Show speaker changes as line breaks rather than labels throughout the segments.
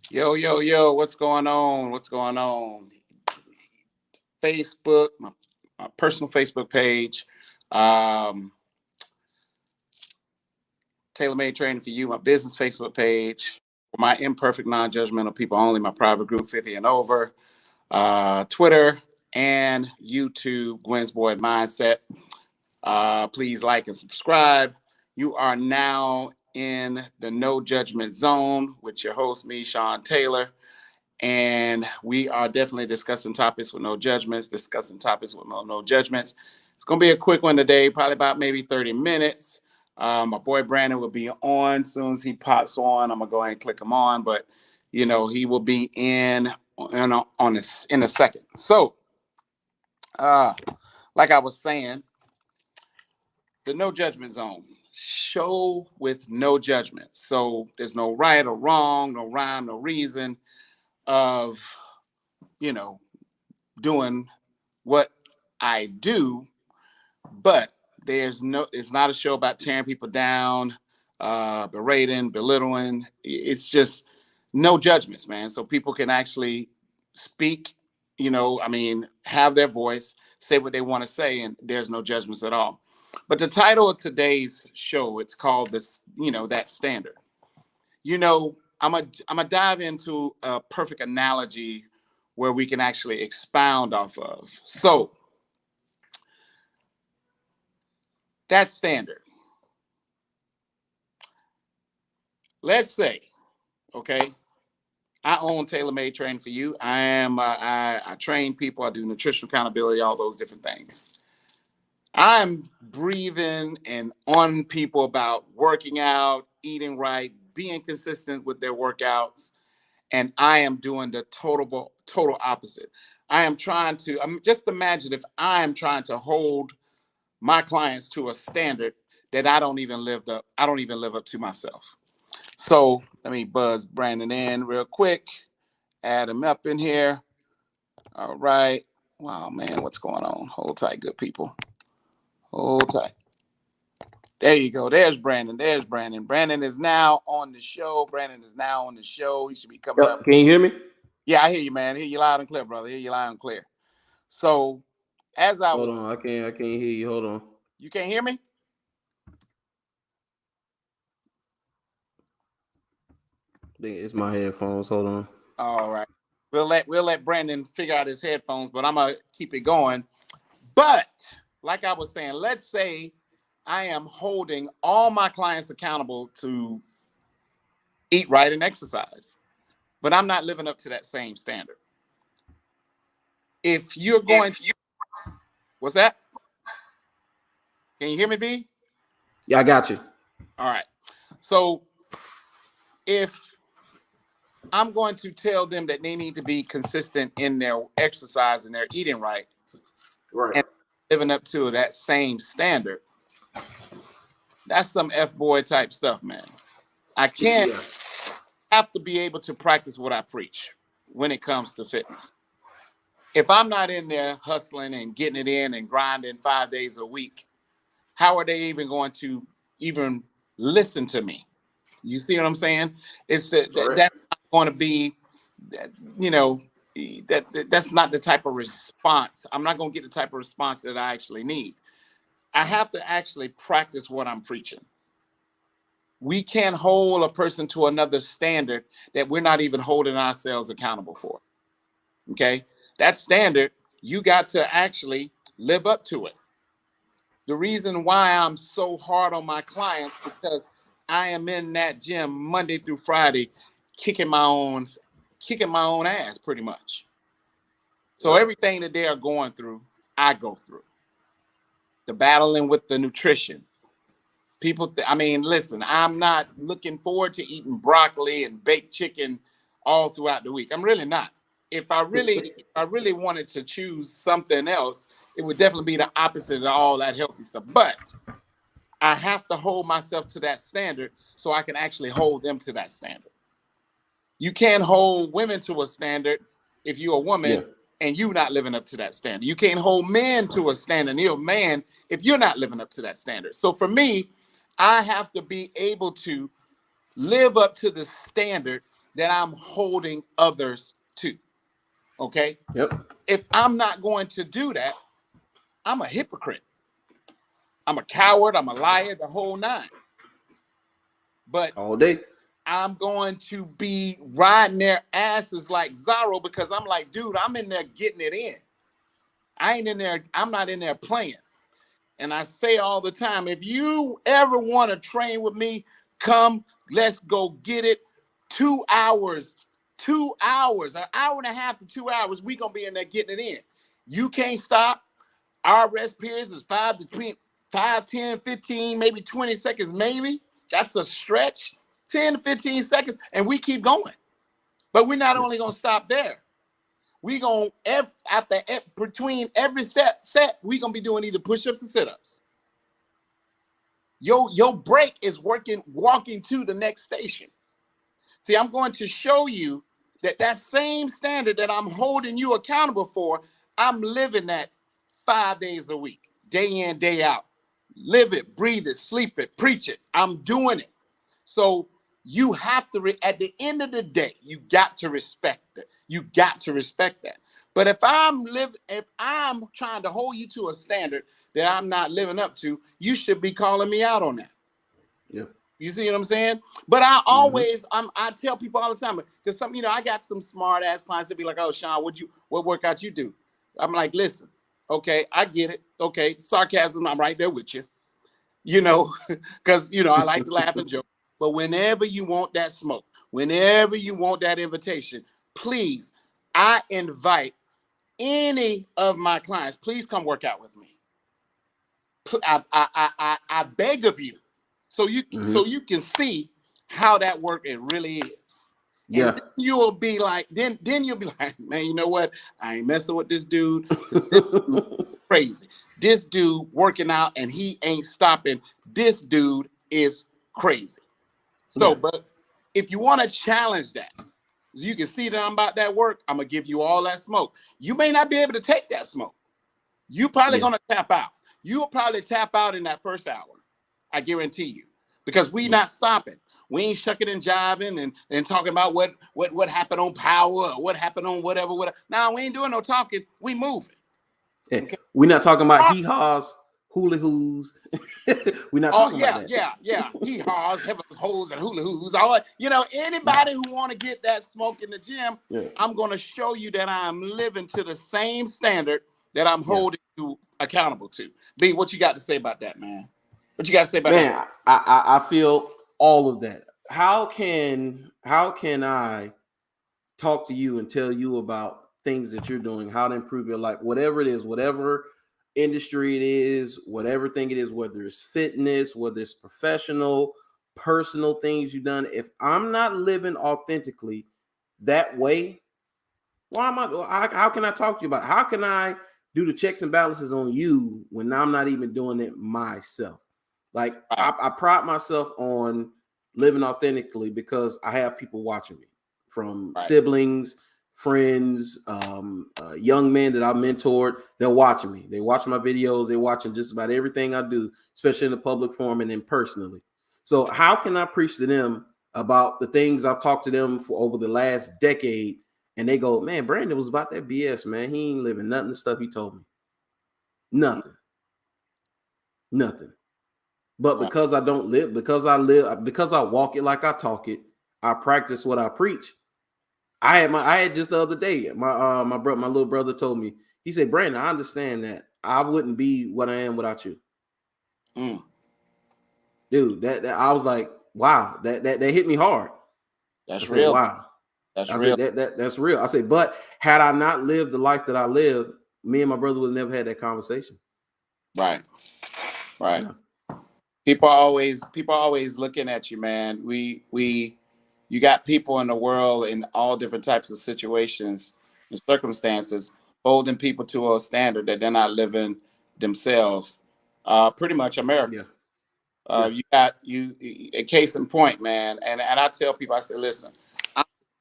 Yo, yo, yo, what's going on? What's going on? Facebook, my personal Facebook page, um, Tailor Made Training for You, my business Facebook page, my imperfect, non judgmental people only, my private group 50 and over, Twitter, and YouTube, Gwen's Boy Mindset. Please like and subscribe. You are now in the No Judgment Zone with your host, me, Sean Taylor. And we are definitely discussing topics with no judgments, no judgments. It's going to be a quick one today, probably about maybe 30 minutes. My boy Brandon will be on as soon as he pops on. I'm going to go ahead and click him on, but he will be in a second. So, like I was saying, the no judgment zone. Show with no judgment. So there's no right or wrong, no rhyme, no reason of doing what I do, but it's not a show about tearing people down, berating, belittling. It's just no judgments, man. So people can actually speak, have their voice, say what they want to say, and there's no judgments at all. But the title of today's show, it's called that standard. I'm gonna dive into a perfect analogy where we can actually expound off of. So that standard. Let's say, okay, I own Tailor Made Training for You. I train people. I do nutritional accountability, all those different things. I'm breathing and on people about working out, eating right, being consistent with their workouts, and I am doing the total opposite. Just imagine if I am trying to hold my clients to a standard that I don't even live up to myself. So let me buzz Brandon in real quick, add him up in here. All right. Wow, man, what's going on? Hold tight, good people. Hold tight. There you go. There's Brandon. Brandon is now on the show. He should be coming up.
Yep. Can you hear me?
Yeah, I hear you, man. I hear you loud and clear, brother. I hear you loud and clear. So, as I
Hold
was,
on. I can't hear you. Hold on.
you can't hear me?
I think it's my headphones. Hold on.
All right. We'll let Brandon figure out his headphones, but I'm gonna keep it going. But like I was saying, let's say I am holding all my clients accountable to eat right and exercise, but I'm not living up to that same standard. If you're going, what's that? Can you hear me, B?
Yeah, I got you.
All right. So if I'm going to tell them that they need to be consistent in their exercise and their eating right,
Right.
and living up to that same standard, that's some F boy type stuff, man. I can't
Yeah.
have to be able to practice what I preach when it comes to fitness. If I'm not in there hustling and getting it in and grinding 5 days a week, how are they even going to even listen to me? You see what I'm saying? That's
Correct.
not going to be, you know, that's not the type of response. I'm not going to get the type of response that I actually need. I have to actually practice what I'm preaching. We can't hold a person to another standard that we're not even holding ourselves accountable for. Okay? That standard, you got to actually live up to it. The reason why I'm so hard on my clients because I am in that gym Monday through Friday, kicking my own ass pretty much. So
Right.
everything that they are going through, I go through. The battling with the nutrition. Listen, I'm not looking forward to eating broccoli and baked chicken all throughout the week. I'm really not. If I really wanted to choose something else, it would definitely be the opposite of all that healthy stuff. But I have to hold myself to that standard so I can actually hold them to that standard. You can't hold women to a standard if you're a
Yeah.
woman and you not living up to that standard. You can't hold men to a standard. You're a man if you're not living up to that standard. So for me, I have to be able to live up to the standard that I'm holding others to. Okay.
Yep.
If I'm not going to do that, I'm a hypocrite. I'm a coward. I'm a liar, the whole nine. But
All day.
I'm going to be riding their asses like Zorro because I'm like, dude, I'm in there getting it in. I ain't in there. I'm not in there playing. And I say all the time, if you ever want to train with me, come, let's go get it. 2 hours, an hour and a half to 2 hours, we going to be in there getting it in. You can't stop. Our rest periods is 5, 10, 15, maybe 20 seconds, maybe. That's a stretch. 10 to 15 seconds, and we keep going. But we're not only going to stop there. We're going to, between every set, we're going to be doing either push-ups or sit-ups. Your break is walking to the next station. See, I'm going to show you that same standard that I'm holding you accountable for, I'm living that 5 days a week, day in, day out. Live it, breathe it, sleep it, preach it. I'm doing it. So you have to, at the end of the day, you got to respect it. You got to respect that. But if I'm trying to hold you to a standard that I'm not living up to, you should be calling me out on that.
Yeah.
You see what I'm saying? But I always, I tell people all the time, because I got some smart ass clients that be like, oh, Sean, what workout you do? I'm like, listen, okay, I get it. Okay, sarcasm, I'm right there with you. Because, I like to laugh and joke. But whenever you want that smoke, whenever you want that invitation, please, I invite any of my clients, please come work out with me. I beg of you, so you can see how that work it really is.
Yeah.
And then you'll be like, man, you know what? I ain't messing with this dude. This dude crazy. This dude working out and he ain't stopping. This dude is crazy. So, but if you want to challenge that, you can see that I'm about that work. I'm gonna give you all that smoke. You may not be able to take that smoke. You probably gonna tap out. You'll probably tap out in that first hour. I guarantee you, because we not stopping. We ain't shucking and jiving and talking about what happened on power or what happened on whatever. Now we ain't doing no talking. We moving.
Yeah. Okay? We're not talking about hee-haws, hula hoos. We're not talking about that.
Yeah. Hee-haws, heavens, hoes, and hula hoos. Anybody who want to get that smoke in the gym, I'm going to show you that I'm living to the same standard that I'm holding you accountable to. B, what you got to say about that, man? What you got to say about that?
Man, I feel all of that. How can I talk to you and tell you about things that you're doing, how to improve your life, whatever it is, whatever industry it is, whatever thing it is, whether it's fitness, whether it's professional, personal things you've done. If I'm not living authentically that way, how can I talk to you about it? How can I do the checks and balances on you when I'm not even doing it myself? Like I pride myself on living authentically because I have people watching me, from siblings, friends, young men that I've mentored. They're watching me. They're watching my videos. They're watching just about everything I do, especially in the public forum and then personally. So how can I preach to them about the things I've talked to them for over the last decade? And they go, man, Brandon was about that BS, man. He ain't living nothing, the stuff he told me. Nothing. But because I don't live, because I walk it like I talk it, I practice what I preach. I had just the other day, my little brother told me, he said, Brandon, I understand that I wouldn't be what I am without you. Dude, that I was like, wow, that hit me hard.
That's real.
Wow.
That's real.
That's real. I said, but had I not lived the life that I lived, me and my brother would have never had that conversation.
Right. Yeah. People are always looking at you, man. You got people in the world in all different types of situations and circumstances holding people to a standard that they're not living themselves. Pretty much America. You got a case in point, man. And I tell people, I say, listen,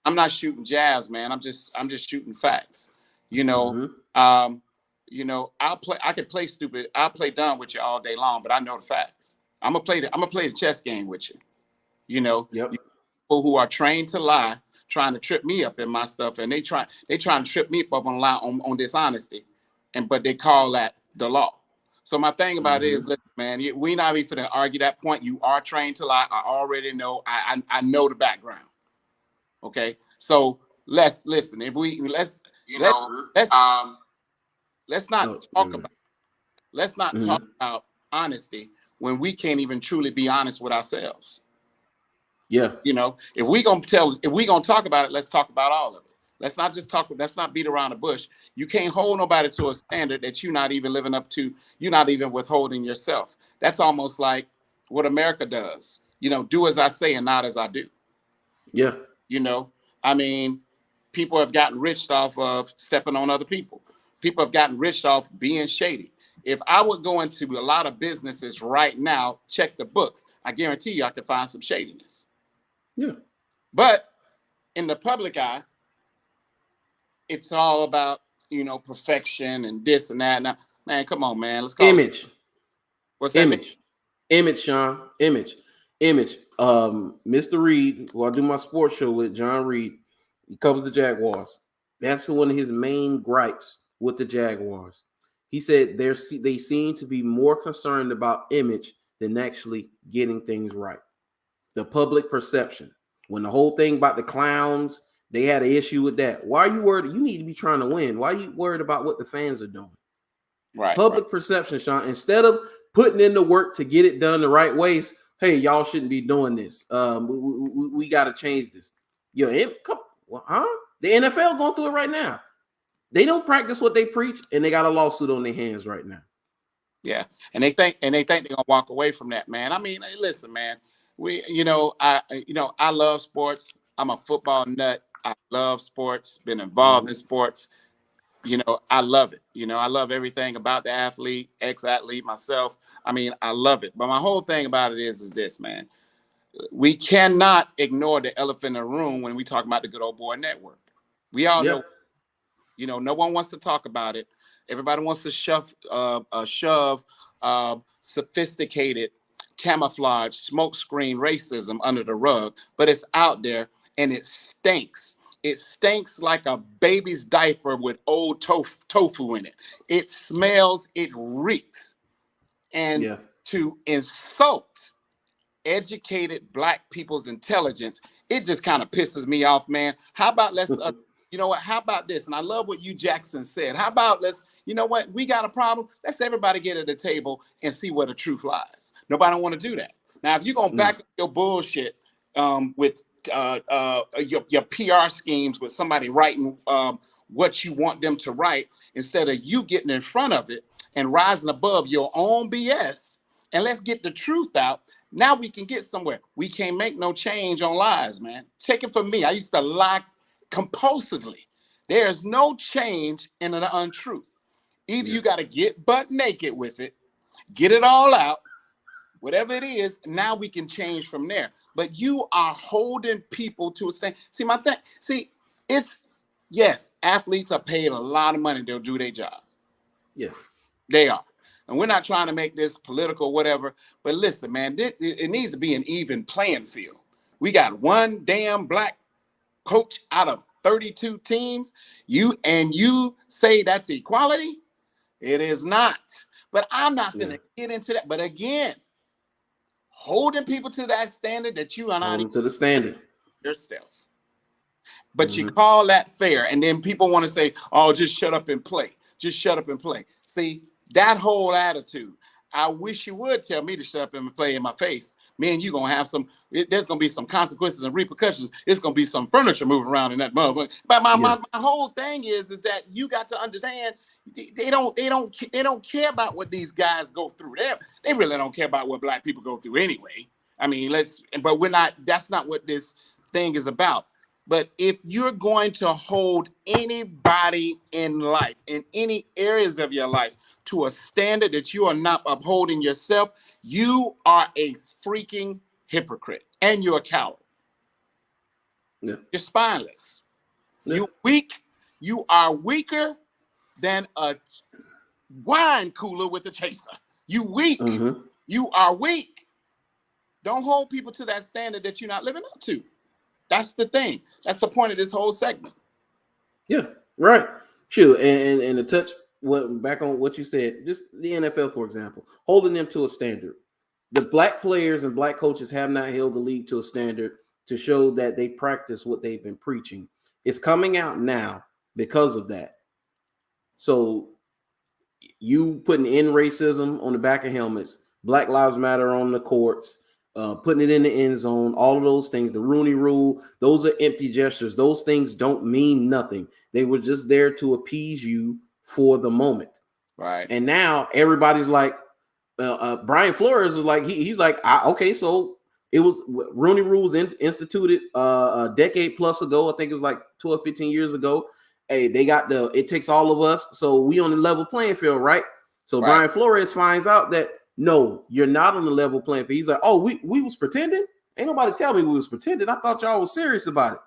I'm not shooting jabs, man. I'm just shooting facts. I could play stupid. I'll play dumb with you all day long, but I know the facts. I'm gonna play the chess game with you. People who are trained to lie trying to trip me up in my stuff, and they trying to trip me up on dishonesty, but they call that the law. So my thing about it is, listen, man, we not even finna argue that point. You are trained to lie. I already know. I know the background. Okay, so let's listen. If we let's not talk about honesty when we can't even truly be honest with ourselves.
Yeah.
If we gonna talk about it, let's talk about all of it. Let's not just talk. Let's not beat around the bush. You can't hold nobody to a standard that you're not even living up to. You're not even withholding yourself. That's almost like what America does. Do as I say and not as I do.
Yeah.
I mean, people have gotten rich off of stepping on other people. People have gotten rich off being shady. If I would go into a lot of businesses right now, check the books, I guarantee you I could find some shadiness.
Yeah.
But in the public eye, it's all about, perfection and this and that. Now, man, come on, man. Let's call
image.
It. What's that?
Image, Sean. Image. Mr. Reed, who I do my sports show with, John Reed, he covers the Jaguars. That's one of his main gripes with the Jaguars. He said they seem to be more concerned about image than actually getting things right. The public perception. When the whole thing about the clowns, they had an issue with that. Why are you worried? You need to be trying to win. Why are you worried about what the fans are doing?
Right.
Public perception, Sean. Instead of putting in the work to get it done the right ways, hey, y'all shouldn't be doing this. We got to change this. The NFL going through it right now. They don't practice what they preach, and they got a lawsuit on their hands right now.
Yeah, and they think they're gonna walk away from that, man. I mean, listen, man. I love sports. I'm a football nut. I love sports. Been involved in sports. I love it. I love everything about the athlete, ex-athlete myself. I mean, I love it. But my whole thing about it is this, man. We cannot ignore the elephant in the room when we talk about the good old boy network. We all know. No one wants to talk about it. Everybody wants to shove sophisticated camouflage, smokescreen racism under the rug, but it's out there and it stinks. It stinks like a baby's diaper with old tofu in it. It smells, it reeks. And to insult educated Black people's intelligence, it just kind of pisses me off, man. How about how about this? And I love what Jackson said. How about we got a problem. Let's everybody get at the table and see where the truth lies. Nobody want to do that. Now, if you're going to back up your bullshit with your PR schemes with somebody writing what you want them to write, instead of you getting in front of it and rising above your own BS, and let's get the truth out. Now we can get somewhere. We can't make no change on lies, man. Take it from me. I used to lie compulsively. There's no change in an untruth. Either you got to get butt naked with it, get it all out, whatever it is, now we can change from there. But you are holding people to a standard. Yes, athletes are paid a lot of money. They'll do their job.
Yeah.
They are. And we're not trying to make this political, whatever. But listen, man, it needs to be an even playing field. We got one damn Black coach out of 32 teams. You say that's equality? It is not. But I'm not going to get into that. But again, holding people to that standard that you are not
even to the standard
yourself. But you call that fair, and then people want to say, "Oh, just shut up and play. Just shut up and play." See, that whole attitude. I wish you would tell me to shut up and play in my face. Me and you gonna have there's gonna be some consequences and repercussions. It's gonna be some furniture moving around in that motherfucker. But my whole thing is that you got to understand they don't care about what these guys go through. They really don't care about what Black people go through anyway. I mean, that's not what this thing is about. But if you're going to hold anybody in life, in any areas of your life, to a standard that you are not upholding yourself, you are a freaking hypocrite and you're a coward. Yeah. You're spineless. Yeah. You're weak. You are weaker than a wine cooler with a chaser. You weak. Mm-hmm. You are weak. Don't hold people to that standard that you're not living up to. That's the thing. That's the point of this whole segment.
Yeah, right. Sure. And to touch what back on what you said, just the NFL, for example, holding them to a standard. The black players and black coaches have not held the league to a standard to show that they practice what they've been preaching. It's coming out now because of that. So you putting in racism on the back of helmets, Black Lives Matter on the courts, putting it in the end zone, all of those things, the Rooney Rule, those are empty gestures. Those things don't mean nothing. They were just there to appease you for the moment.
Right.
And now everybody's like, Brian Flores is like, he's like, okay, so it was Rooney Rule was instituted a decade plus ago. I think it was like 12, 15 years ago. Hey, they got it takes all of us. So we on the level playing field, right? So
Right.
Brian Flores finds out that no, you're not on the level playing field. He's like, oh, we was pretending? Ain't nobody tell me we was pretending. I thought y'all was serious about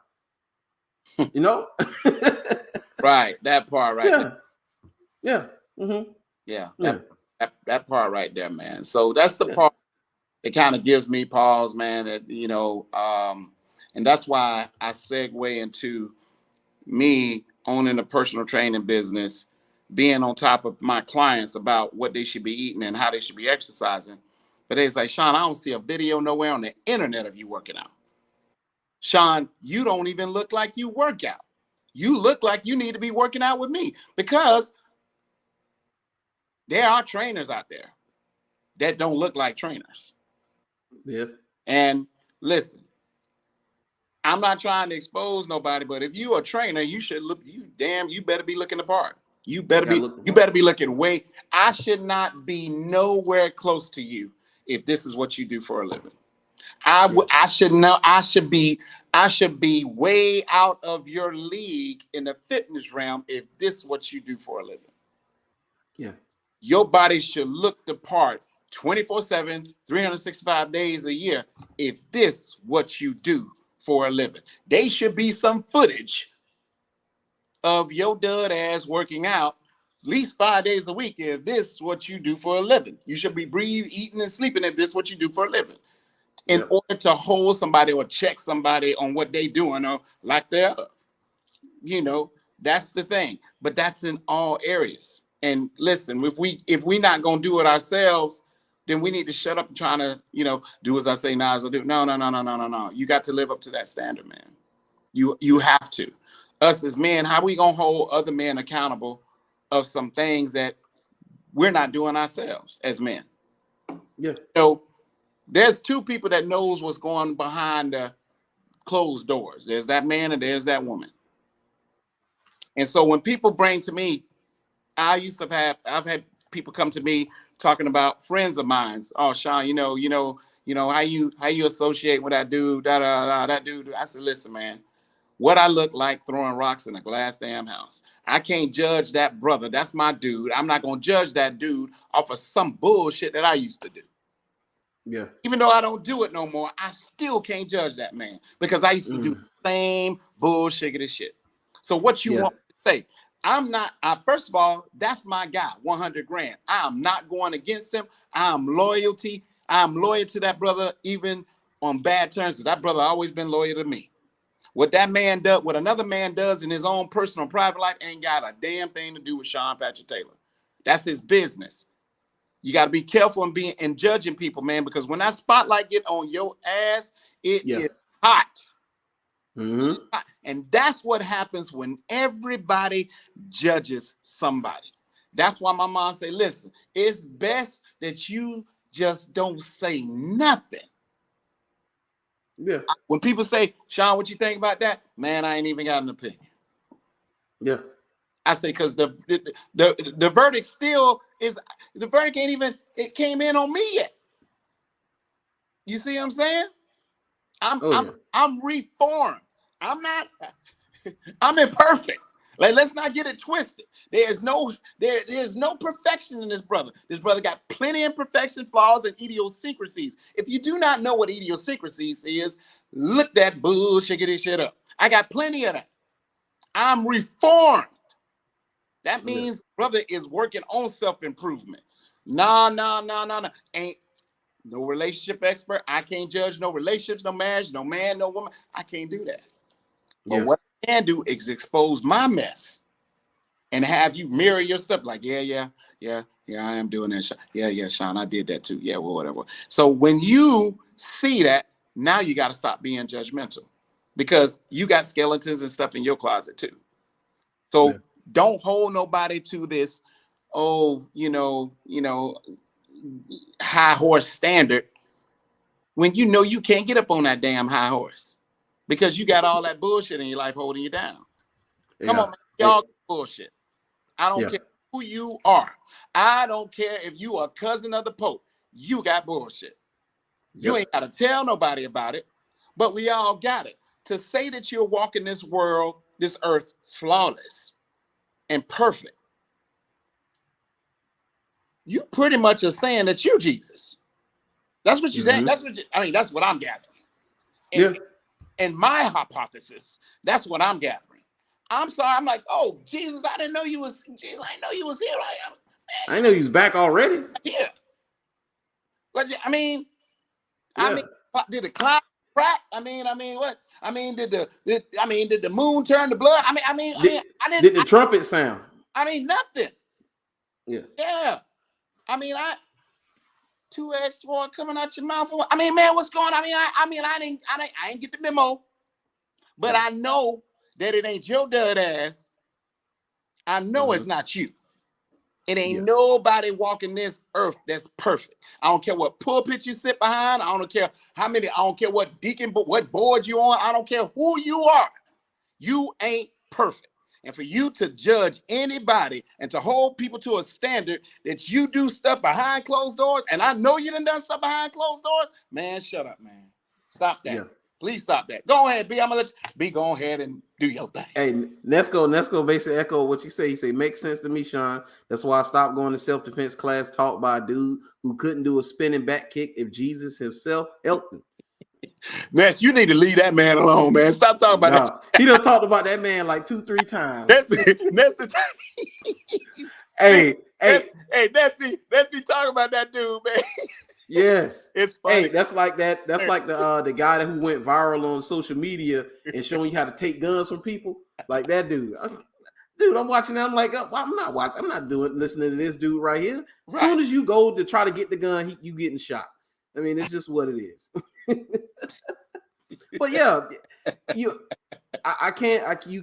it. You know?
Right. That part right there.
Yeah. Mm-hmm.
Yeah. That part right there, man. So that's the part that kind of gives me pause, man. That, and that's why I segue into me owning a personal training business, being on top of my clients about what they should be eating and how they should be exercising. But they say, Sean, I don't see a video nowhere on the internet of you working out. Sean, you don't even look like you work out. You look like you need to be working out with me, because there are trainers out there that don't look like trainers.
Yeah.
And listen, I'm not trying to expose nobody, but if you a trainer, you should look, you better be looking the part. You better be looking way. I should not be nowhere close to you if this is what you do for a living. I should know. I should be way out of your league in the fitness realm if this is what you do for a living.
Yeah.
Your body should look the part 24/7, 365 days a year if this what you do for a living. They should be some footage of your dud ass working out at least 5 days a week if this is what you do for a living. You should be breathing, eating, and sleeping if this is what you do for a living. In order to hold somebody or check somebody on what they doing or like they're, that's the thing. But that's in all areas. And listen, if we not gonna do it ourselves, then we need to shut up and trying to, do as I say, now as I do. No. You got to live up to that standard, man. You have to. Us as men, how we gonna hold other men accountable of some things that we're not doing ourselves as men?
Yeah.
So there's two people that knows what's going behind the closed doors. There's that man and there's that woman. And so when people bring to me, I've had people come to me talking about friends of mine. Oh, Sean, how you associate with that dude, that dude. I said, listen, man, what I look like throwing rocks in a glass damn house. I can't judge that brother. That's my dude. I'm not gonna judge that dude off of some bullshit that I used to do.
Yeah.
Even though I don't do it no more, I still can't judge that man because I used to do the same bullshit shit. So what you want to say? First of all, that's my guy, 100 grand. I'm not going against him. I'm loyal to that brother, even on bad terms. That brother always been loyal to me. What that man does, what another man does in his own personal private life ain't got a damn thing to do with Sean Patrick Taylor. That's his business. You got to be careful and judging people, man, because when that spotlight get on your ass, it is hot.
Mm-hmm.
And that's what happens when everybody judges somebody. That's why my mom say, listen, it's best that you just don't say nothing.
Yeah.
When people say, Sean, what you think about that? Man, I ain't even got an opinion.
Yeah.
I say, because the verdict still is, the verdict ain't even, it came in on me yet. You see what I'm saying? I'm reformed. I'm imperfect. Like, let's not get it twisted. There's no perfection in this brother. This brother got plenty of imperfection, flaws, and idiosyncrasies. If you do not know what idiosyncrasies is, look that bullshit shit up. I got plenty of that. I'm reformed. That means brother is working on self-improvement. No. no relationship expert. I can't judge no relationships, no marriage, no man, no woman. I can't do that. But
Yeah.
what I can do is expose my mess and have you mirror your stuff. Like, yeah, I am doing that. Yeah, Sean, I did that too. Yeah, well, whatever. So when you see that, now you got to stop being judgmental because you got skeletons and stuff in your closet too.
Yeah.
So don't hold nobody to this, oh, high horse standard when you know you can't get up on that damn high horse because you got all that bullshit in your life holding you down. Come
Yeah.
on, man. Y'all bullshit. I don't
Yeah.
care who you are. I don't care if you are a cousin of the Pope. You got bullshit. You
Yep.
ain't got to tell nobody about it, but we all got it. To say that you're walking this world, this earth, flawless and perfect, you pretty much are saying that you're Jesus. That's what you're saying.
Mm-hmm.
That's what I'm gathering. And
Yeah.
in my hypothesis, that's what I'm gathering. I'm sorry. I'm like, oh, Jesus, I didn't know you was Jesus. I didn't know you was here.
I didn't know he was back already.
Here. But I
Yeah.
mean, did the cloud crack? What? Did the moon turn to blood?
Did,
I didn't.
did the trumpet sound?
Nothing.
Yeah.
Yeah. I two-edged sword coming out your mouth. Man, what's going on? I didn't get the memo, but
Yeah.
I know that it ain't your dud ass. I know it's not you. It ain't
Yeah.
nobody walking this earth that's perfect. I don't care what pulpit you sit behind. I don't care I don't care what deacon, what board you on. I don't care who you are. You ain't perfect. And for you to judge anybody and to hold people to a standard that you do stuff behind closed doors, and I know you done stuff behind closed doors, man, shut up, man. Stop that.
Yeah.
Please stop that. Go ahead, B. I'm gonna let you B go ahead and do your thing.
Hey, Nesco basically echo what you say. He say, makes sense to me, Sean. That's why I stopped going to self-defense class taught by a dude who couldn't do a spinning back kick if Jesus himself helped him.
Ness, you need to leave that man alone, man. Stop talking about that.
He done talked about that man like 2-3 times.
That's the time.
Hey,
That's me talking about that dude, man.
Yes.
It's funny.
Hey, that's like that. That's like the guy who went viral on social media and showing you how to take guns from people. Like that dude. I'm watching that. I'm like, I'm not watching. I'm not listening to this dude right here.
Right.
As soon as you go to try to get the gun, you getting shot. I mean, it's just what it is. But yeah, you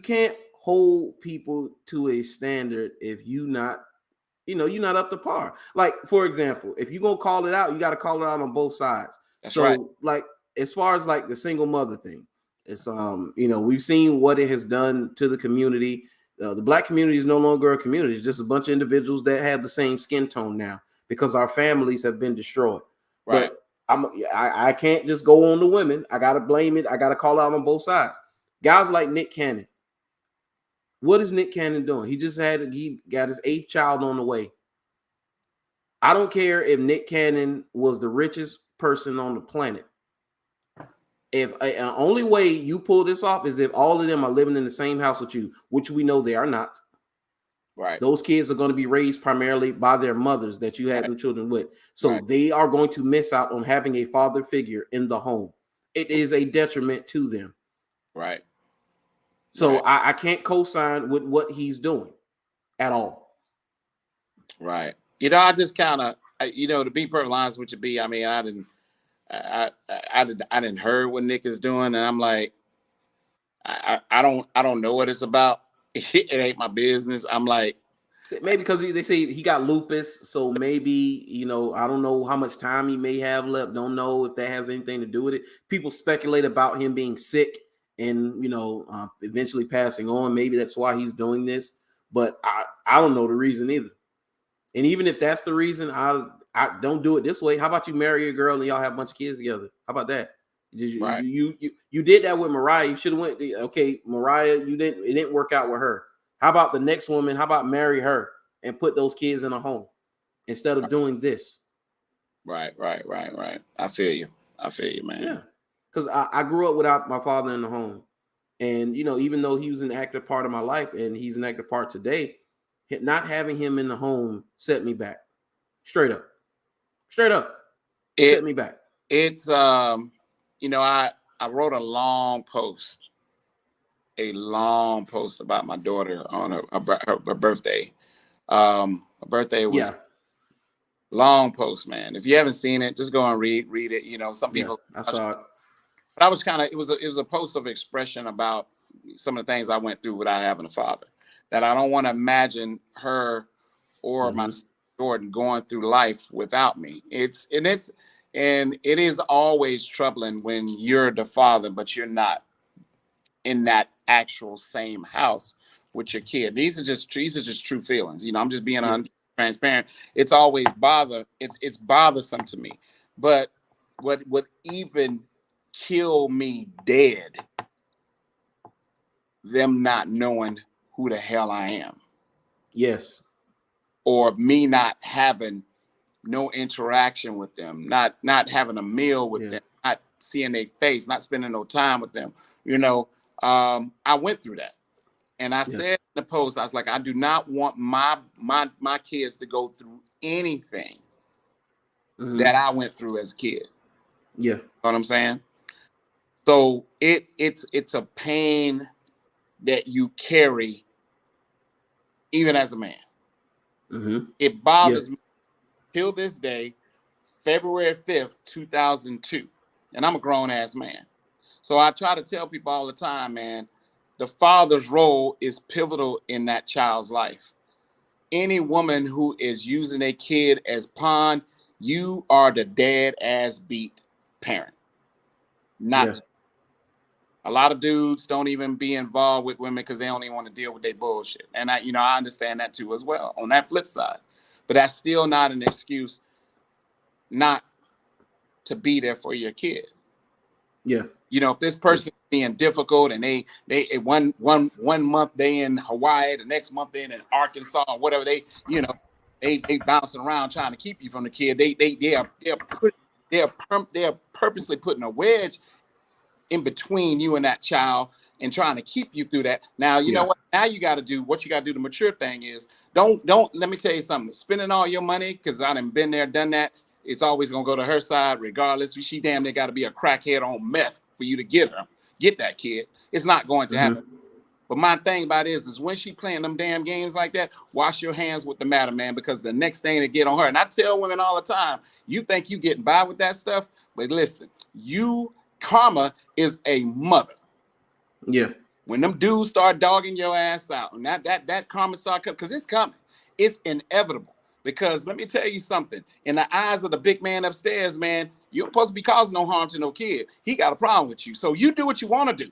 can't hold people to a standard if you're not up to par. Like, for example, if you're gonna call it out, you got to call it out on both sides.
That's right.
Like, as far as like the single mother thing, it's we've seen what it has done to the community. The Black community is no longer a community; it's just a bunch of individuals that have the same skin tone now because our families have been destroyed.
Right.
But I can't just go on the women. I gotta blame it. I gotta call out on both sides. Guys like Nick Cannon. What is Nick Cannon doing? He got his 8th child on the way. I don't care if Nick Cannon was the richest person on the planet. If only way you pull this off is if all of them are living in the same house with you, which we know they are not.
Right.
Those kids are going to be raised primarily by their mothers that you had them children with. So they are going to miss out on having a father figure in the home. It is a detriment to them.
Right.
So I can't co-sign with what he's doing at all.
Right. I just kind of, to be perfectly honest with you, B, I didn't heard what Nick is doing, and I'm like, I don't know what it's about. It ain't my business. I'm like,
maybe because they say he got lupus, so maybe I don't know how much time he may have left. Don't know if that has anything to do with it. People speculate about him being sick and eventually passing on. Maybe that's why he's doing this, but I don't know the reason either. And even if that's the reason, I don't do it this way. How about you marry a girl and y'all have a bunch of kids together? How about that? You did that with Mariah. You should have went. Okay, Mariah, it didn't work out with her. How about the next woman? How about marry her and put those kids in a home instead of doing this?
Right. I feel you, man.
Yeah, because I grew up without my father in the home, and even though he was an active part of my life and he's an active part today, not having him in the home set me back. Straight up.
It
Set me back.
it's I wrote a long post about my daughter on her birthday. Her birthday was
Yeah,
long post, man. If you haven't seen it, just go and read it. Some
yeah,
people,
I
but
saw it.
I was kind of it was a post of expression about some of the things I went through without having a father. That I don't want to imagine her or my
Mm-hmm.
son Jordan going through life without me. And it is always troubling when you're the father, but you're not in that actual same house with your kid. These are just true feelings. I'm just being
Yeah,
transparent. It's always it's bothersome to me. But what would even kill me dead, them not knowing who the hell I am,
yes,
or me not having no interaction with them, not having a meal with
yeah,
them, not seeing their face, not spending no time with them. I went through that. And I
yeah,
said in the post, I was like, I do not want my kids to go through anything
mm-hmm.
that I went through as a kid. You
Yeah,
know what I'm saying? So it's a pain that you carry even as a man.
mm-hmm.
It
Yeah,
bothers me till this day, February 5th, 2002. And I'm a grown ass man. So I try to tell people all the time, man, the father's role is pivotal in that child's life. Any woman who is using a kid as pawn, you are the dead ass beat parent. Not
yeah,
the, a lot of dudes don't even be involved with women because they don't even want to deal with their bullshit. And I understand that too as well on that flip side. But that's still not an excuse not to be there for your kid.
yeah,
If this
yeah,
person is being difficult and they one month they in Hawaii, the next month they in Arkansas or whatever, they bouncing around trying to keep you from the kid. They're purposely putting a wedge in between you and that child and trying to keep you through that. Now, you know
yeah.
what? Now you got to do what you got to do. The mature thing is don't let me tell you something. Spending all your money, because I done been there, done that. It's always gonna go to her side, regardless. She damn near got to be a crackhead on meth for you to get that kid. It's not going to happen.
Mm-hmm.
But my thing about it is when she playing them damn games like that, wash your hands with the matter, man, because the next thing to get on her. And I tell women all the time, you think you getting by with that stuff, but listen, karma is a mother.
Yeah,
When them dudes start dogging your ass out, and that karma start coming, because it's coming, it's inevitable. Because let me tell you something, in the eyes of the big man upstairs, man, you're supposed to be causing no harm to no kid. He got a problem with you, so you do what you want to do.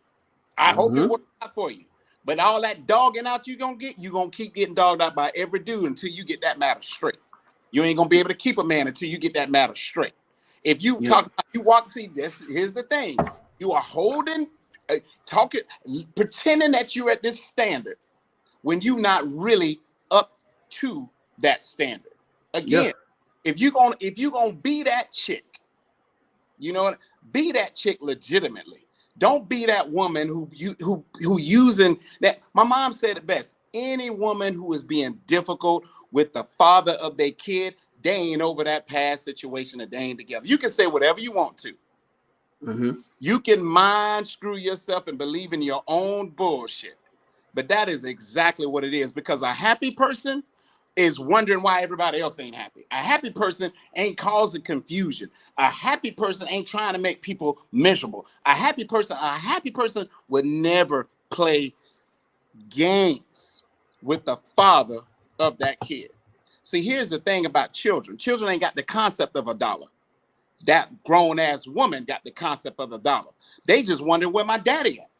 I hope it
mm-hmm.
works out for you. But all that dogging out you gonna keep getting dogged out by every dude until you get that matter straight. You ain't gonna be able to keep a man until you get that matter straight. If you
Yep,
talk about you walk, see this, here's the thing. You are holding, talking, pretending that you're at this standard when you not really up to that standard.
yeah,
Again, if you gonna be that chick, you know what? Be that chick legitimately. Don't be that woman who using that. My mom said it best. Any woman who is being difficult with the father of their kid, they ain't over that past situation that they ain't together. You can say whatever you want to.
mm-hmm.
You can mind screw yourself and believe in your own bullshit. But that is exactly what it is, because a happy person is wondering why everybody else ain't happy. A happy person ain't causing confusion. A happy person ain't trying to make people miserable. A happy person would never play games with the father of that kid. See, here's the thing about children. Children ain't got the concept of a dollar. That grown ass woman got the concept of the dollar. They just wonder where my daddy at.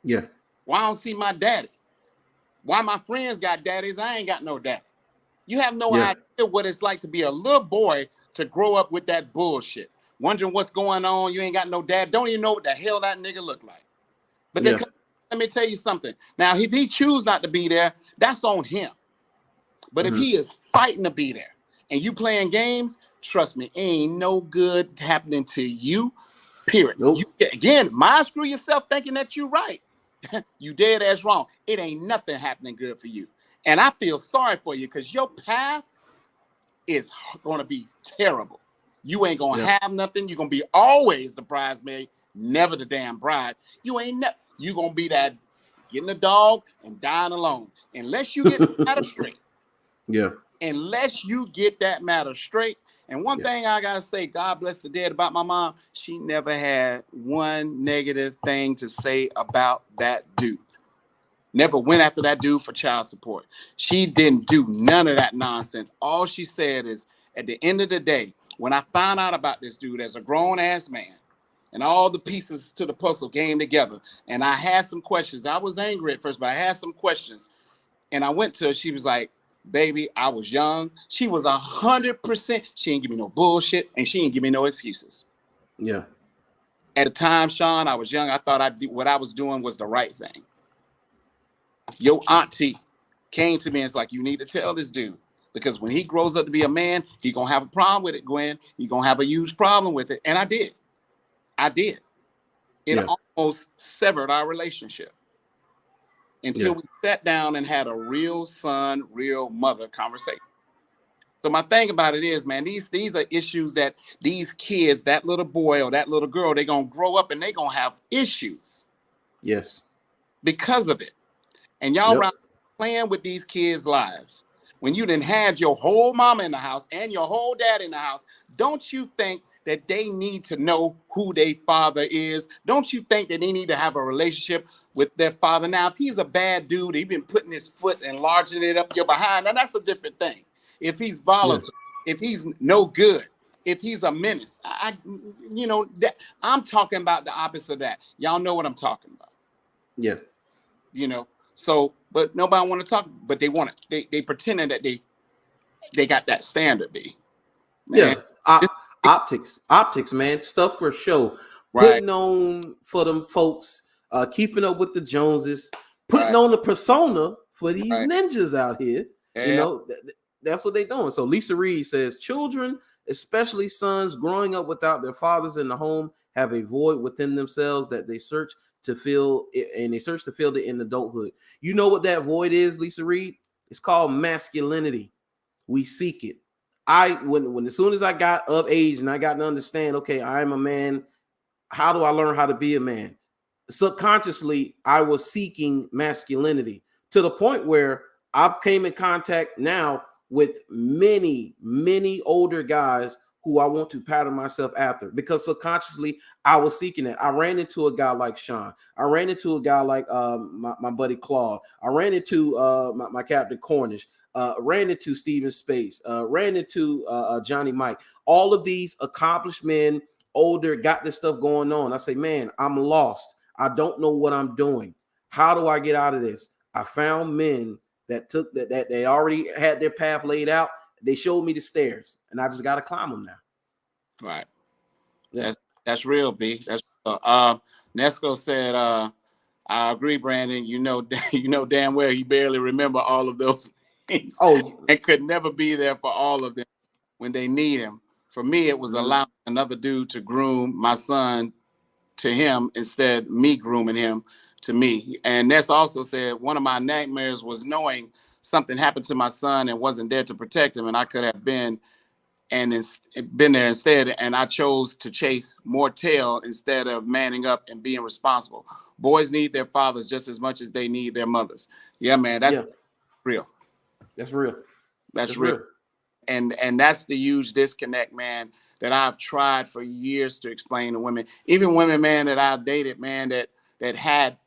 Yeah,
Why I don't see my daddy? Why my friends got daddies? I ain't got no daddy. You have no
yeah,
idea what it's like to be a little boy to grow up with that bullshit. Wondering what's going on. You ain't got no dad. Don't even know what the hell that nigga look like. But
yeah,
let me tell you something. Now, if he choose not to be there, that's on him. But if
mm-hmm.
he is fighting to be there and you playing games, trust me, ain't no good happening to you. Period. You
Nope.
again, mind screw yourself thinking that you're right. You dead ass wrong. It ain't nothing happening good for you. And I feel sorry for you because your path is going to be terrible. You ain't gonna
Yeah.
have nothing. You're gonna be always the bridesmaid, never the damn bride. You ain't never. You gonna be that getting a dog and dying alone, unless you get the matter straight.
Yeah.
Unless you get that matter straight. And one
Yeah.
thing I gotta say, God bless the dead, about my mom, she never had one negative thing to say about that dude. Never went after that dude for child support. She didn't do none of that nonsense. All she said is, at the end of the day, when I found out about this dude as a grown ass man, and all the pieces to the puzzle came together, and I had some questions. I was angry at first, but I had some questions. And I went to her. She was like, "Baby, I was young." She was 100%. She didn't give me no bullshit, and she didn't give me no excuses.
Yeah.
At the time, Sean, I was young. I thought what I was doing was the right thing. Your auntie came to me and it's like, "You need to tell this dude, because when he grows up to be a man, he gonna have a problem with it, Gwen. He gonna have a huge problem with it." And I did. I did. It
Yeah.
almost severed our relationship
Yeah.
until we sat down and had a real son, real mother conversation. So my thing about it is, man, these are issues that these kids, that little boy or that little girl, they're gonna grow up and they're gonna have issues
Yes.
because of it. And y'all
Yep.
around playing with these kids' lives. When you done had your whole mama in the house and your whole dad in the house, don't you think that they need to know who their father is? Don't you think that they need to have a relationship with their father? Now, if he's a bad dude, he's been putting his foot and enlarging it up your behind, now that's a different thing. If he's
Yeah.
volatile, if he's no good, if he's a menace, that I'm talking about the opposite of that. Y'all know what I'm talking about.
Yeah.
You know. So, but nobody want to talk, but they want it. They pretending that they got that standard, B. Man,
Yeah.
it's
Optics, man. Stuff for show.
right,
Putting on for them folks, keeping up with the Joneses, putting
right,
on the persona for these
right.
ninjas out here. You
Yeah,
know, that's what they're doing. So Lisa Reed says children, especially sons, growing up without their fathers in the home, have a void within themselves that they search to fill, and they search to fill it in adulthood. You know what that void is, Lisa Reed? It's called masculinity. We seek it. When as soon as I got of age and I got to understand, okay, I am a man. How do I learn how to be a man? Subconsciously, I was seeking masculinity to the point where I came in contact now with many older guys who I want to pattern myself after, because subconsciously I was seeking it. I ran into a guy like Sean. I ran into a guy like my buddy Claude. I ran into my Captain Cornish. Ran into Steven Space. Ran into Johnny Mike. All of these accomplished men, older, got this stuff going on. I say, man, I'm lost. I don't know what I'm doing. How do I get out of this? I found men that took that they already had their path laid out. They showed me the stairs, and I just got to climb them now.
right.
Yeah.
That's real, B. That's real. Nesco said, "I agree, Brandon. You know, you know damn well he barely remember all of those things,
Oh,
and could never be there for all of them when they need him. For me, it was allowing another dude to groom my son to him instead me grooming him to me." And Ness also said, "One of my nightmares was knowing something happened to my son and wasn't there to protect him, and I could have been there instead, and I chose to chase more tail instead of manning up and being responsible. Boys need their fathers just as much as they need their mothers." Yeah, man, that's
yeah,
real.
that's real.
That's
That's
real.
real.
And that's the huge disconnect, man, that I've tried for years to explain to women, even women, man, that I've dated, man, that had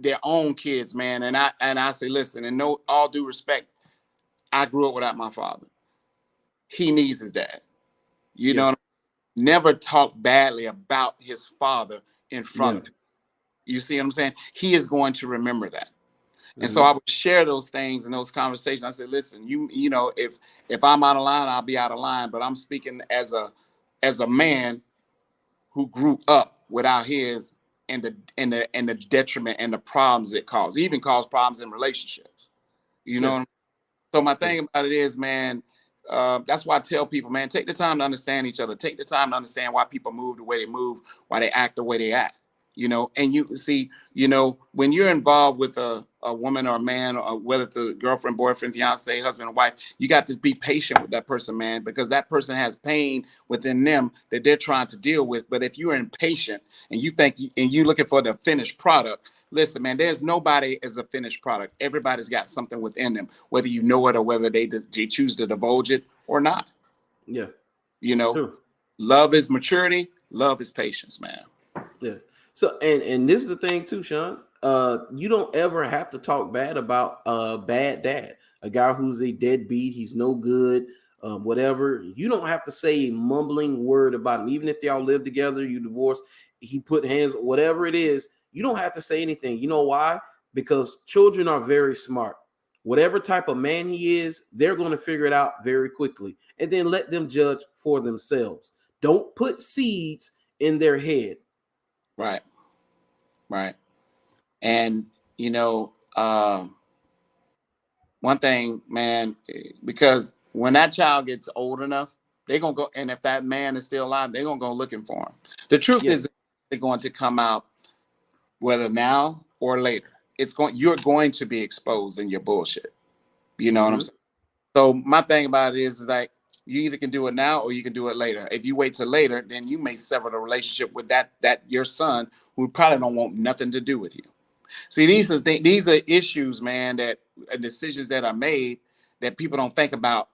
their own kids, man. And I say, listen, and no, all due respect, I grew up without my father. He needs his dad. You
Yeah,
know, never talk badly about his father in front
yeah.
of him. You see what I'm saying? He is going to remember that. And so
Mm-hmm.
I would share those things in those conversations. I said, listen, you know, if I'm out of line, I'll be out of line. But I'm speaking as a man who grew up without his, and the detriment and the problems it caused. It even caused problems in relationships. You know
Yeah,
what I mean? So my
yeah,
thing about it is, man, that's why I tell people, man, take the time to understand each other. Take the time to understand why people move the way they move, why they act the way they act. And you see, when you're involved with a woman or a man, or whether it's a girlfriend, boyfriend, fiance, husband, or wife, you got to be patient with that person, man, because that person has pain within them that they're trying to deal with. But if you're impatient and you think and you're looking for the finished product, listen, man, there's nobody as a finished product. Everybody's got something within them, whether you know it or whether they choose to divulge it or not.
Yeah.
You know,
Sure.
love is maturity, love is patience, man.
Yeah. So and this is the thing too, Sean. You don't ever have to talk bad about a bad dad, a guy who's a deadbeat, he's no good, whatever. You don't have to say a mumbling word about him, even if y'all live together, you divorce, he put hands, whatever it is. You don't have to say anything. You know why? Because children are very smart. Whatever type of man he is, they're going to figure it out very quickly, and then let them judge for themselves. Don't put seeds in their head.
Right. Right. And, one thing, man, because when that child gets old enough, they're going to go. And if that man is still alive, they're going to go looking for him. The truth
Yeah.
is, they're going to come out whether now or later. You're going to be exposed in your bullshit. You know what I'm saying? So my thing about it is like, you either can do it now or you can do it later. If you wait till later, then you may sever the relationship with that your son, who probably don't want nothing to do with you. See, these are issues, man, that decisions that are made that people don't think about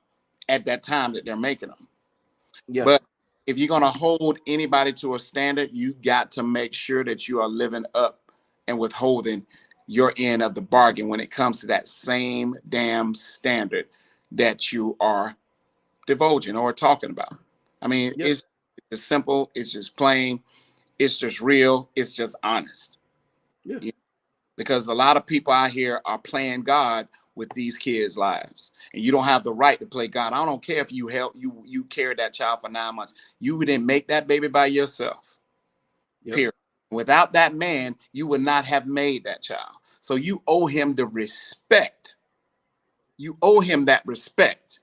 at that time that they're making them.
Yeah.
But if you're gonna hold anybody to a standard, you got to make sure that you are living up and withholding your end of the bargain when it comes to that same damn standard that you are divulging or talking about. I mean,
Yeah.
it's just simple, it's just plain, it's just real, it's just honest.
Yeah.
Because a lot of people out here are playing God with these kids' lives, and you don't have the right to play God. I don't care if you carried that child for 9 months. You didn't make that baby by yourself.
Yep.
Period. Without that man, you would not have made that child. So you owe him the respect. You owe him that respect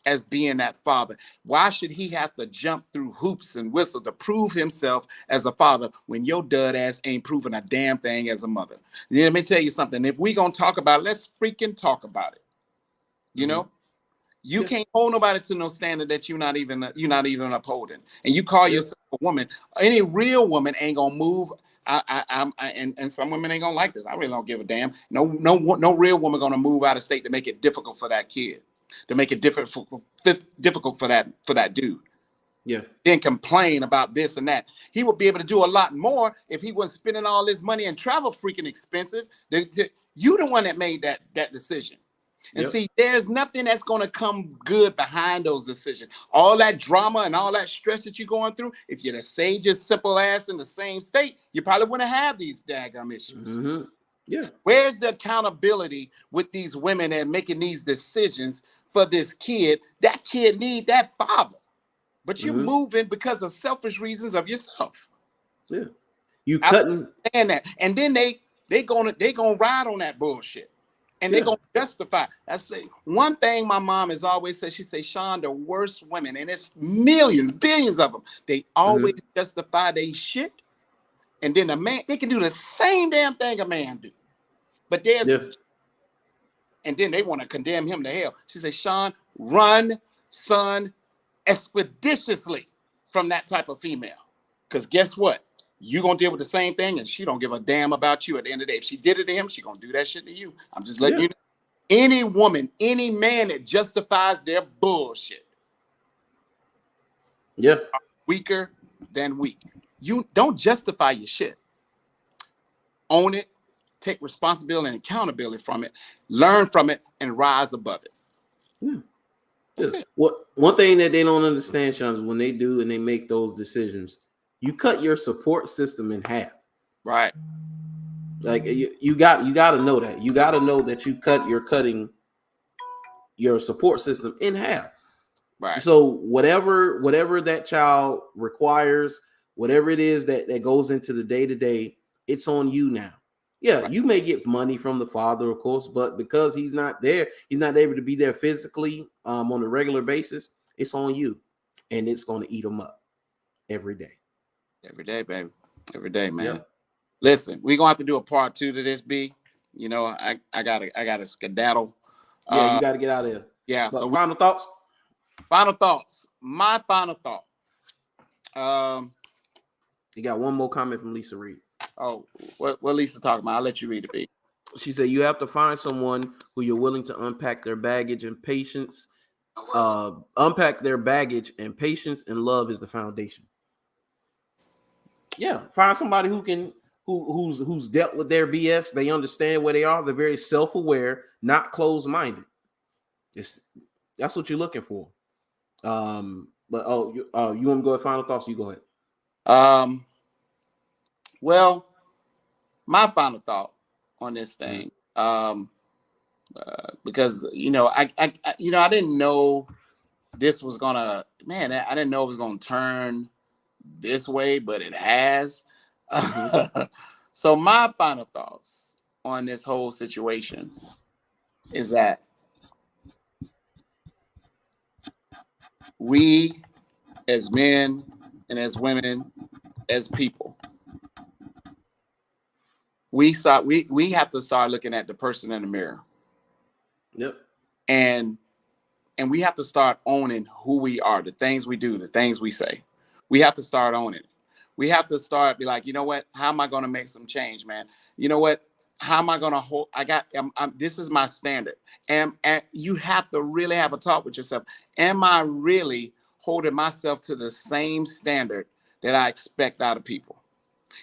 as being that father. Why should he have to jump through hoops and whistle to prove himself as a father when your dud ass ain't proving a damn thing as a mother? Let me tell you something. If we gonna talk about it, let's freaking talk about it. You
Yeah.
can't hold nobody to no standard that you're not even upholding. And you call
Yeah.
yourself a woman. Any real woman ain't gonna move. And some women ain't gonna like this. I really don't give a damn. No real woman gonna move out of state to make it difficult for that kid, to make it difficult for that dude.
Yeah.
Then complain about this and that. He would be able to do a lot more if he wasn't spending all this money and travel freaking expensive. You the one that made that decision. And
Yep.
see, there's nothing that's going to come good behind those decisions. All that drama and all that stress that you're going through, if you'd have saved your simple ass in the same state, you probably wouldn't have these daggum issues.
Yeah.
Where's the accountability with these women and making these decisions for this kid? That kid needs that father. But you're moving because of selfish reasons of yourself.
Yeah. You
I
cutting.
understand that. And then they gonna ride on that bullshit. And they're
Yeah.
gonna justify. I say one thing my mom has always said. She say, Sean, the worst women, and it's millions, billions of them, they always justify they shit. And then a man, they can do the same damn thing a man do. But
Yeah.
and then they want to condemn him to hell. She say, Sean, run, son, expeditiously from that type of female. Because guess what? You're going to deal with the same thing, and she don't give a damn about you at the end of the day. If she did it to him, she going to do that shit to you. I'm just letting you know. Any woman, any man that justifies their bullshit
Yeah.
are weaker than weak. You don't justify your shit. Own it, take responsibility and accountability from it, learn from it, and rise above it.
Yeah.
That's it.
What one thing that they don't understand, Sean, is when they do and they make those decisions, you cut your support system in half.
Right.
Like you got to know that. You got to know that you're cutting your support system in half.
Right.
So whatever that child requires, whatever it is that goes into the day-to-day, it's on you now. Yeah,
Right.
you may get money from the father, of course, but because he's not there, he's not able to be there physically on a regular basis, it's on you. And it's going to eat them up every day.
Every day, baby. Every day, man.
Yeah.
Listen, we're gonna have to do a part 2 to this, B. I gotta skedaddle.
Yeah, you
Uh
got to get out of there.
yeah, so
But final thoughts?
final thoughts. My final thought. Um
You got one more comment from Lisa Reed.
oh, what Lisa's talking about? I'll let you read it, B.
She said you have to find someone who you're willing to unpack their baggage and patience. Unpack their baggage, and patience and love is the foundation. Yeah, find somebody who can who's dealt with their BS. They understand where they are. They're very self-aware, not closed-minded. It's that's what you're looking for. But you want to go with final thoughts? You go ahead.
Um well, my final thought on this
Mhm.
thing. Because I didn't know this was gonna, man, I didn't know it was gonna turn this way, but it has.
Mhm.
So my final thoughts on this whole situation is that we as men and as women, as people, we have to start looking at the person in the mirror,
Yep.
and we have to start owning who we are, the things we do, the things we say. We have to start owning it. We have to start be like, you know what? How am I going to make some change, man? You know what? How am I going to hold? This is my standard. And you have to really have a talk with yourself. Am I really holding myself to the same standard that I expect out of people?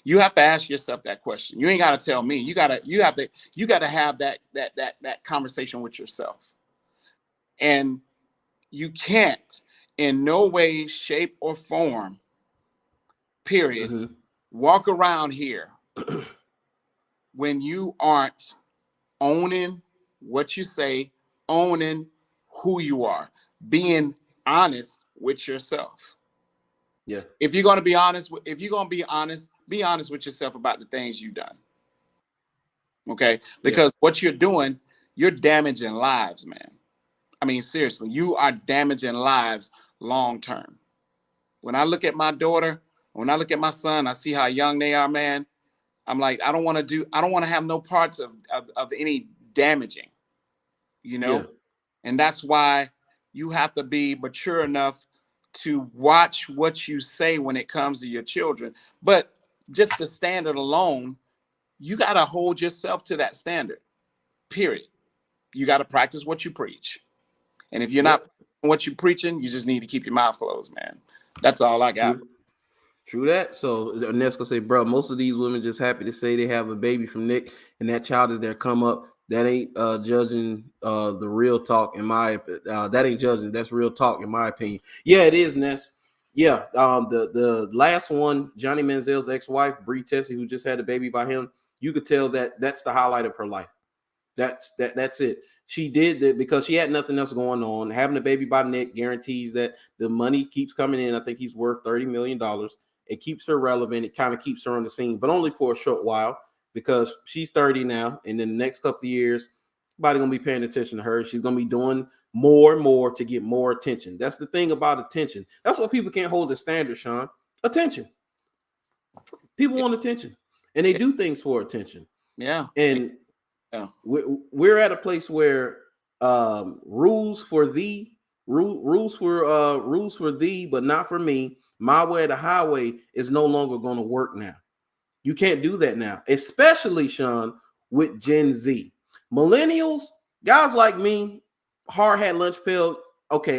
You have to ask yourself that question. You ain't got to tell me. You got to have that conversation with yourself. And you can't, in no way, shape, or form, period,
Mm-hmm.
walk around here when you aren't owning what you say, owning who you are, being honest with yourself.
Yeah.
If you're going to be honest, if you're going to be honest with yourself about the things you've done. Okay?
Yeah.
Because what you're doing, you're damaging lives, man. I mean, seriously, you are damaging lives long term. When I look at my daughter, when I look at my son, I see how young they are, man. I'm like, I don't want to have no parts of any damaging, you
Yeah.
know? And that's why you have to be mature enough to watch what you say when it comes to your children. But just the standard alone, you got to hold yourself to that standard, period. You got to practice what you preach. And if you're not
Yep.
what you're preaching, you just need to keep your mouth closed, man. That's all I got.
True. True that. So Ness gonna say, bro, most of these women just happy to say they have a baby from Nick, and that child is their come up. That ain't judging the real talk in my that ain't judging. That's real talk in my opinion. Yeah, it is, Ness. Yeah. The last one, Johnny Manziel's ex-wife, Bree Tessie, who just had a baby by him, you could tell that that's the highlight of her life. That's it. She did that because she had nothing else going on. Having a baby by Nick guarantees that the money keeps coming in. I think he's worth $30 million. It keeps her relevant. It kind of keeps her on the scene, but only for a short while because she's 30 now, and in the next couple of years, everybody's gonna be paying attention to her. She's gonna be doing more and more to get more attention. That's the thing about attention. That's what people can't hold the standard, Sean. Attention. People want attention, and they do things for attention.
Yeah.
And
Yeah.
we're at a place where rules for thee, rules for thee, but not for me. My way or the highway is no longer going to work now. You can't do that now, especially Sean with Gen Z, millennials, guys like me, hard hat lunch pill. Okay,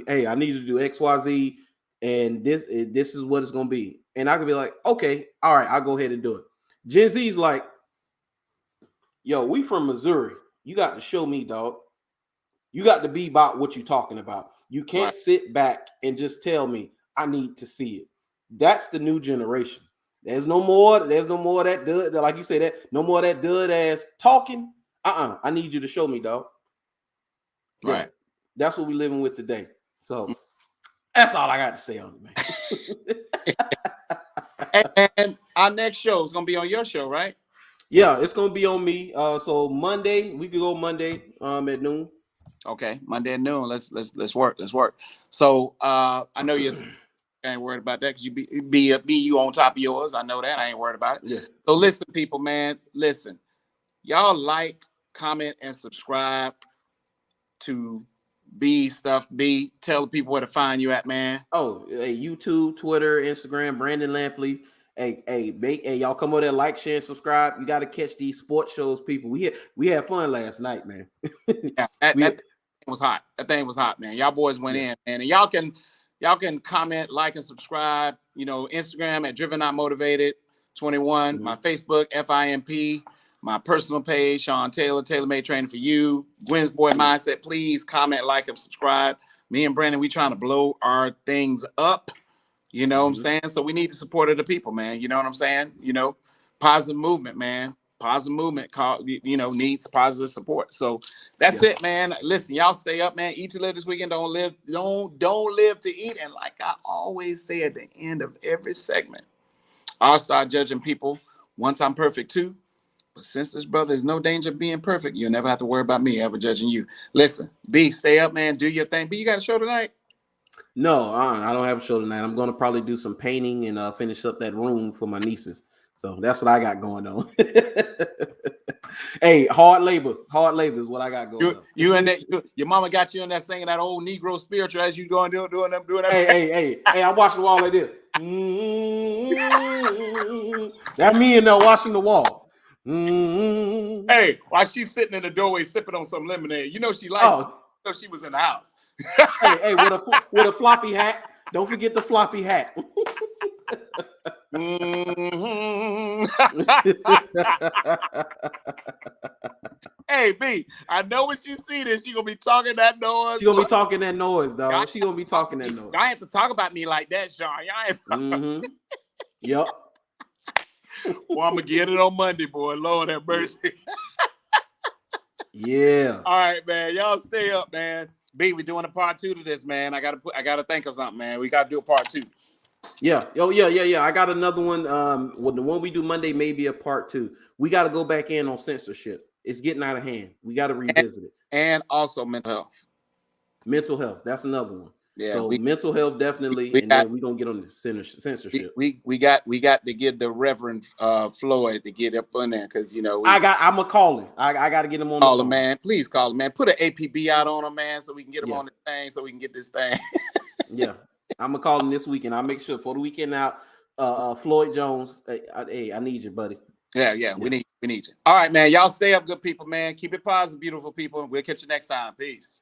hey, I need you to do X, Y, Z, and this is what it's going to be, and I could be like, okay, all right, I'll go ahead and do it. Gen Z's like, yo, we from Missouri. You got to show me, dog. You got to be about what you're talking about. You can't
Right.
sit back and just tell me I need to see it. That's the new generation. There's no more. There's no more of that dud. Like you say that. No more of that dud ass talking. I need you to show me, dog. Yeah,
Right.
that's what we're living with today. So that's all I got to say on it, man.
And our next show is gonna be on your show, right?
Yeah, it's gonna be on me. So Monday, we could go Monday at noon.
Okay, Monday at noon. Let's work. Let's work. So I know you're I ain't worried about that because you be you on top of yours. I know that. I ain't worried about it.
Yeah.
So listen, people, man. Listen, y'all like, comment, and subscribe to B Stuff B. Tell the people where to find you at, man.
Oh, hey, YouTube, Twitter, Instagram, Brandon Lampley. Hey, y'all come over there, like, share, and subscribe. You got to catch these sports shows, people. We had fun last night, man.
Yeah, that thing was hot. That thing was hot, man. Y'all boys went in, man. And y'all can comment, like, and subscribe. You know, Instagram at Driven Not Motivated 21. My Facebook, FIMP. My personal page, Sean Taylor, Taylor Made Training for You. Gwen's Boy Mindset. Please comment, like, and subscribe. Me and Brandon, we trying to blow our things up. You know what I'm saying? So we need the support of the people, man. You know what I'm saying? You know, positive movement, man. Positive movement, needs positive support. So that's it, man. Listen, y'all stay up, man. Eat to live this weekend. Don't live to eat. And like I always say at the end of every segment, I'll start judging people once I'm perfect too. But since this brother is no danger of being perfect, you'll never have to worry about me ever judging you. Listen, B, stay up, man. Do your thing. B, you got a show tonight?
No, I don't have a show tonight. I'm going to probably do some painting and finish up that room for my nieces. So that's what I got going on. Hey, hard labor is what I got going on.
You and that, your mama got you in there singing that old Negro spiritual as you going doing that.
Hey, I'm washing the wall like this. That me and washing the wall.
Hey, while she's sitting in the doorway sipping on some lemonade, you know she likes.
Oh.
You know she was in the house.
hey, with a floppy hat. Don't forget the floppy hat.
Hey, B, I know when she see this, she gonna be talking that noise.
She gonna be talking that noise, dog. She gonna be talking that noise.
Y'all have to talk about me like that, Sean. Y'all
Yep.
Well, I'm gonna get it on Monday, boy. Lord have mercy.
Yeah.
All right, man. Y'all stay up, man. B, we're doing a part 2 to this, man. I gotta think of something, man. We gotta do a part 2.
Yeah. Oh, yeah. I got another one. Well, the one we do Monday may be a part 2. We got to go back in on censorship. It's getting out of hand. We got to revisit it.
And also mental health.
Mental health. That's another one.
Yeah.
So mental health definitely, then we're gonna get on the censorship.
We got to get the Reverend Floyd to get up on there because I'm
gonna call him. I got to get him on the phone.
Man. Please call him, man. Put an APB out on him, man, so we can get him on the thing, so we can get this thing.
Yeah, I'm gonna call him this weekend. I'll make sure for the weekend out. Floyd Jones, hey, I need you, buddy.
Yeah. We need you. All right, man. Y'all stay up, good people, man. Keep it positive, beautiful people. We'll catch you next time. Peace.